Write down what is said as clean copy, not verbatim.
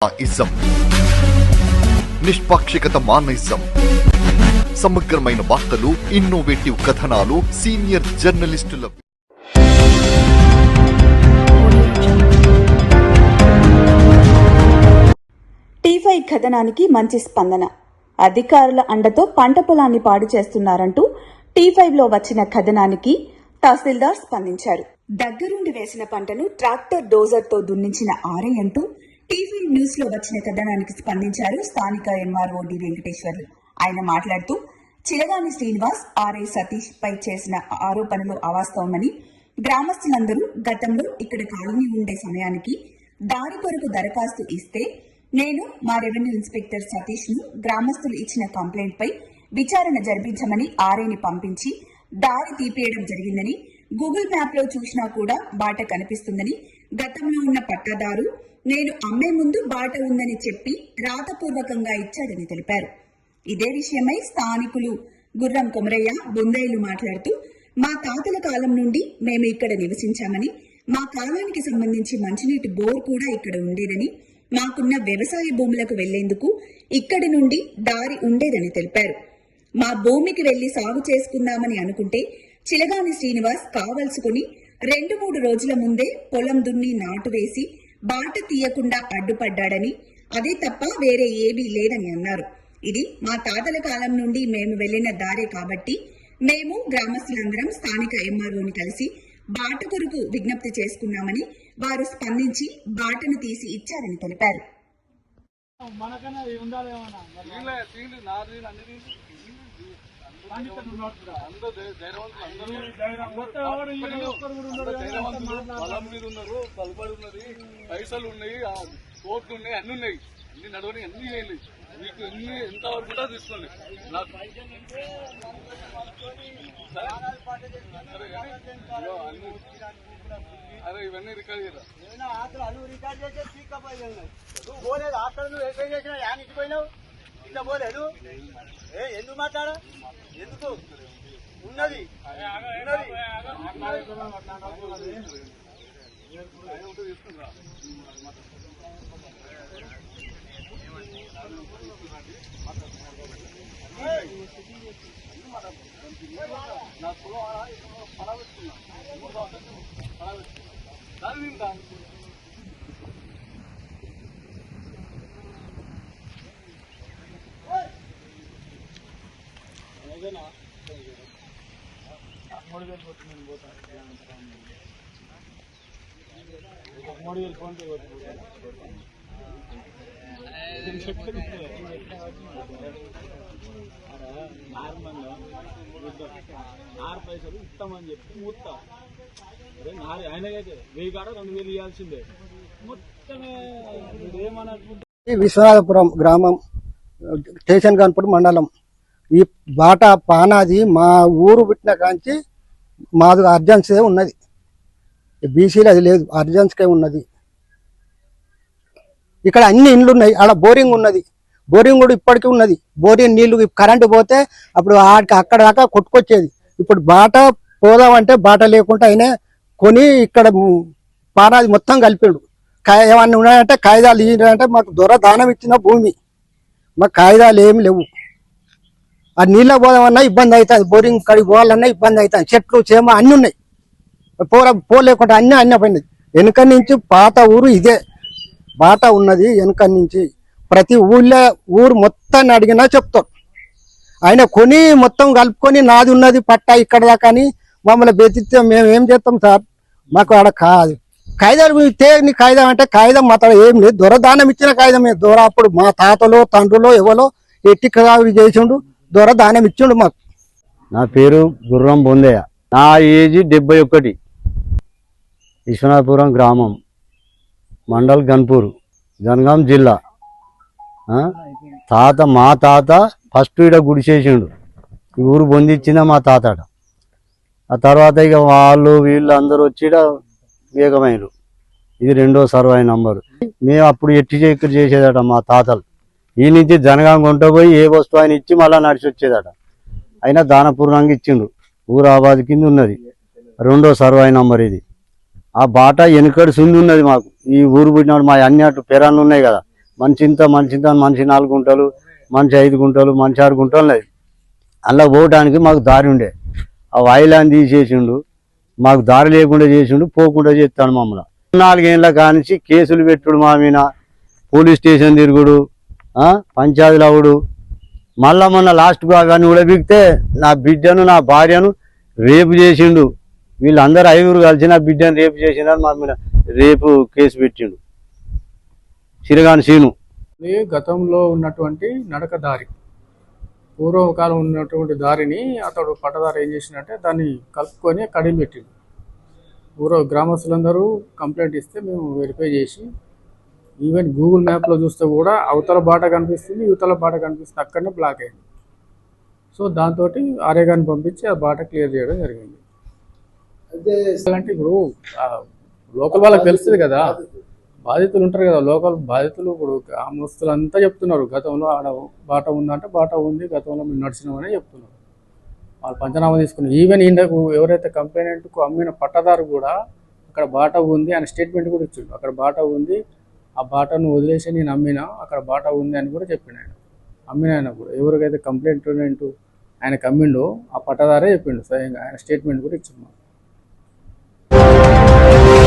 Ism నిష్పాక్షికత మానయిజం సమగ్రమైన వార్తలు, innovative కథనాలు, సీనియర్ జర్నలిస్టుల టీ5 కథనానికి మంచి స్పందన. అధికారుల అండతో పంట పొలాన్ని పాడు చేస్తున్నారంటూ టీ5లో వచ్చిన కథనానికి తహసీల్దార్ స్పందించారు. దగ్గరుండి వేసిన పంటను ట్రాక్టర్ డోజర్తో దున్నించిన ఆర్ఐ అంటూ టీ5 న్యూస్ లో వచ్చిన కథనానికి స్పందించారు స్థానిక ఎంఆర్ఓ డి వెంకటేశ్వర్లు. ఆయన మాట్లాడుతూ చిలగాని శ్రీనివాస్, ఆర్ఐ సతీష్ పై చేసిన ఆరోపణలు అవాస్తవమని, గ్రామస్తులందరూ గతంలో ఇక్కడ కాలనీ ఉండే సమయానికి దారి కొరకు దరఖాస్తు ఇస్తే నేను మా రెవెన్యూ ఇన్స్పెక్టర్ సతీష్ ను గ్రామస్తులు ఇచ్చిన కంప్లైంట్ పై విచారణ జరిపించమని ఆర్ఐని పంపించి దారి తీపేయడం జరిగిందని, గూగుల్ మ్యాప్ లో చూసినా కూడా బాట కనిపిస్తుందని, గతంలో ఉన్న పట్టాదారు నేను అమ్మే ముందు బాట ఉందని చెప్పి రాతపూర్వకంగా ఇచ్చాడని తెలిపారు. ఇదే విషయమై స్థానికులు గుర్రం కొమరయ్య, బొందయ్యలు మాట్లాడుతూ మా తాతల కాలం నుండి మేము ఇక్కడ నివసించామని, మా కాలానికి సంబంధించి మంచినీటి బోర్ కూడా ఇక్కడ ఉండేదని, మాకున్న వ్యవసాయ భూములకు వెళ్లేందుకు ఇక్కడి నుండి దారి ఉండేదని తెలిపారు. మా భూమికి వెళ్లి సాగు చేసుకుందామని అనుకుంటే చిలగాని శ్రీనివాస్ కావలసుకుని 2-3 రోజుల ముందే పొలం దున్ని నాటు వేసి బాట తీయకుండా అడ్డుపడ్డాడని, అదే తప్ప వేరే ఏమీ లేదని అన్నారు. ఇది మా తాతల కాలం నుండి మేము వెళ్లిన దారే కాబట్టి మేము గ్రామస్తులందరం స్థానిక ఎంఆర్ఓని కలిసి బాట కొరకు విజ్ఞప్తి చేసుకున్నామని, వారు స్పందించి బాటను తీసి ఇచ్చారని తెలిపారు. పైసలు ఉన్నాయి, కోట్లు ఉన్నాయి, అన్ని ఉన్నాయి, అన్ని నడవని అన్ని వేయాలి. మీకు ఎన్ని ఎంత వరకు కూడా తీసుకోండి. అరే ఇవన్నీ రికార్డ్ చేయరా? అక్కడ నువ్వు ఎక్స్ప్లెయిన్ చేసినా యాన్ ఇచ్చిపోయినావు, ఇట్లా పోలేదు. ఎందుకు మాట్లాడా? ఎందుకు ఉన్నది తీసుకుంటా. నా పొలం పడబెట్టుకున్నా, 3 సంవత్సరాలు పడబెట్టుకున్నా. దాని తింటా ఆరు పైసలు ఇస్తామని చెప్పి మూస్తా ఆయనకైతే 1000 కాడ 2000 ఇవ్వాల్సిందే. మొత్తమే ఏమన్నట్టు విశ్వనాథపురం గ్రామం, స్టేషన్ కాన్పూర్ మండలం. ఈ బాట పానాది మా ఊరు పుట్టిన కాంచి మాది అర్జెన్సీ ఉన్నది. బీసీలో అది లేదు, అర్జెన్సీ ఉన్నది. ఇక్కడ అన్ని ఇండ్లు ఉన్నాయి, ఆడ బోరింగ్ ఉన్నది, బోరింగ్ కూడా ఇప్పటికీ ఉన్నది. బోరింగ్ నీళ్లు కరెంటు పోతే అప్పుడు అక్కడ దాకా కొట్టుకొచ్చేది. ఇప్పుడు బాట పోదామంటే బాట లేకుండా అయినా కొని ఇక్కడ పానాది మొత్తం కలిపాడు. ఏమన్నా ఉన్నాయంటే కాగితాలు ఇవ్వాలంటే మాకు దొర దానం ఇచ్చిన భూమి, మాకు కాగితాలు ఏమి లేవు. ఆ నీళ్ళ పోదామన్నా ఇబ్బంది అవుతుంది, బోరింగ్ కడిగి పోవాలన్నా ఇబ్బంది అవుతుంది. చెట్లు చేమ అన్ని ఉన్నాయి, పోలేకుండా అన్నీ పోయినాయి. వెనుక నుంచి పాత ఊరు ఇదే, బాట ఉన్నది వెనుక నుంచి. ప్రతి ఊరు మొత్తాన్ని అడిగినా చెప్తారు. ఆయన కొని మొత్తం కలుపుకొని నాది ఉన్నది పట్టా ఇక్కడ దాకా అని మమ్మల్ని బెదిరిస్తే మేము ఏం చేస్తాం సార్? మాకు ఆడ కాగితాలు ఇస్తే నీ కాగితం అంటే కాగితం మాత్రం ఏం లేదు, దొరదానం ఇచ్చిన కాగితమే. దొర అప్పుడు మా తాతలో తండ్రులో ఎవరో ఎట్టి కావి చేసిండు, దొరదానం ఇచ్చిండు మాకు. నా పేరు గుర్రం బొందయ్య, నా ఏజ్ 71, విశ్వనాథపురం గ్రామం, మండల్ గన్పూర్, జనగాం జిల్లా. మా తాత ఫస్ట్ ఈడ గుడిసేసిండు, ఈ ఊరు బొందిచ్చిందా మా తాతట. ఆ తర్వాత ఇక వాళ్ళు వీళ్ళు అందరూ వచ్చి వేగమైనరు. ఇది 2వ సర్వే నంబరు. మేము అప్పుడు ఎట్టి చెక్కర్ చేసేదట మా తాతలు. ఈ నుంచి జనగాం కొంటపోయి ఏ వస్తువు ఆయన ఇచ్చి మళ్ళీ నడిచి వచ్చేదట. అయినా దానపూర్ణంగా ఇచ్చిండు. ఊరు ఆబాద్ కింద ఉన్నది, 2వ సర్వే నంబర్ ఇది. ఆ బాట వెనుకడి సుంది ఉన్నది మాకు. ఈ ఊరు పుట్టినప్పుడు మా అన్ని అటు పెరాన్లు ఉన్నాయి కదా, మనిషి ఇంత మనిషి 4 గుంటలు, మనిషి 5 గుంటలు, మనిషి 6 గుంటలు ఉన్నాయి. అలా పోవడానికి మాకు దారి ఉండే. ఆ వాయిలాన్ని తీసేసిండు, మాకు దారి లేకుండా చేసిండు, పోకుండా చేస్తాడు మమ్మల్ని. 4 ఏళ్ళ కానించి కేసులు పెట్టుడు మా మీద, పోలీస్ స్టేషన్ తిరుగుడు, పంచాయతీలు అవుడు. మళ్ళా మొన్న లాస్ట్కు అవన్నీ ఉడబిగితే నా బిడ్డను నా భార్యను రేపు చేసిండు. వీళ్ళందరూ 5 కలిసి నా బిడ్డను రేపు చేసిండు, మా మీద రేపు కేసు పెట్టిండు. చిరగాని సీను గతంలో ఉన్నటువంటి నడక దారి, పూర్వకాలం ఉన్నటువంటి దారిని అతడు పట్టదారు ఏం చేసిందంటే దాన్ని కలుపుకొని కడిలు పెట్టిండు. గ్రామస్తులందరూ కంప్లైంట్ ఇస్తే మేము వెరిఫై చేసి, ఈవెన్ గూగుల్ మ్యాప్లో చూస్తే కూడా అవతల బాట కనిపిస్తుంది, యువతల బాట కనిపిస్తుంది, అక్కడనే బ్లాక్ అయింది. సో దాంతో ఆర్ఏ గారిని పంపించి ఆ బాట క్లియర్ చేయడం జరిగింది. అంటే ఇప్పుడు లోకల్ వాళ్ళకి తెలుస్తుంది కదా, బాధితులు ఉంటారు కదా, లోకల్ బాధితులు. ఇప్పుడు గ్రామస్తులు అంతా చెప్తున్నారు గతంలో ఆడ బాట ఉందంటే బాట ఉంది, గతంలో మేము నడిచినామని చెప్తున్నారు. వాళ్ళు పంచనామా తీసుకున్నారు. ఈవెన్ ఇండకు ఎవరైతే కంప్లైంట్కు అమ్మిన పట్టదారు కూడా అక్కడ బాట ఉంది అని స్టేట్మెంట్ కూడా ఇచ్చిండు. అక్కడ బాట ఉంది, ఆ బాటను వదిలేసి నేను అమ్మినా, అక్కడ బాట ఉంది అని కూడా చెప్పిండు ఆయన. అమ్మిన ఆయన కూడా ఎవరికైతే కంప్లైంట్ ఆయనకు అమ్మిండో ఆ పట్టదారే చెప్పిండు స్వయంగా, ఆయన స్టేట్మెంట్ కూడా ఇచ్చిండు.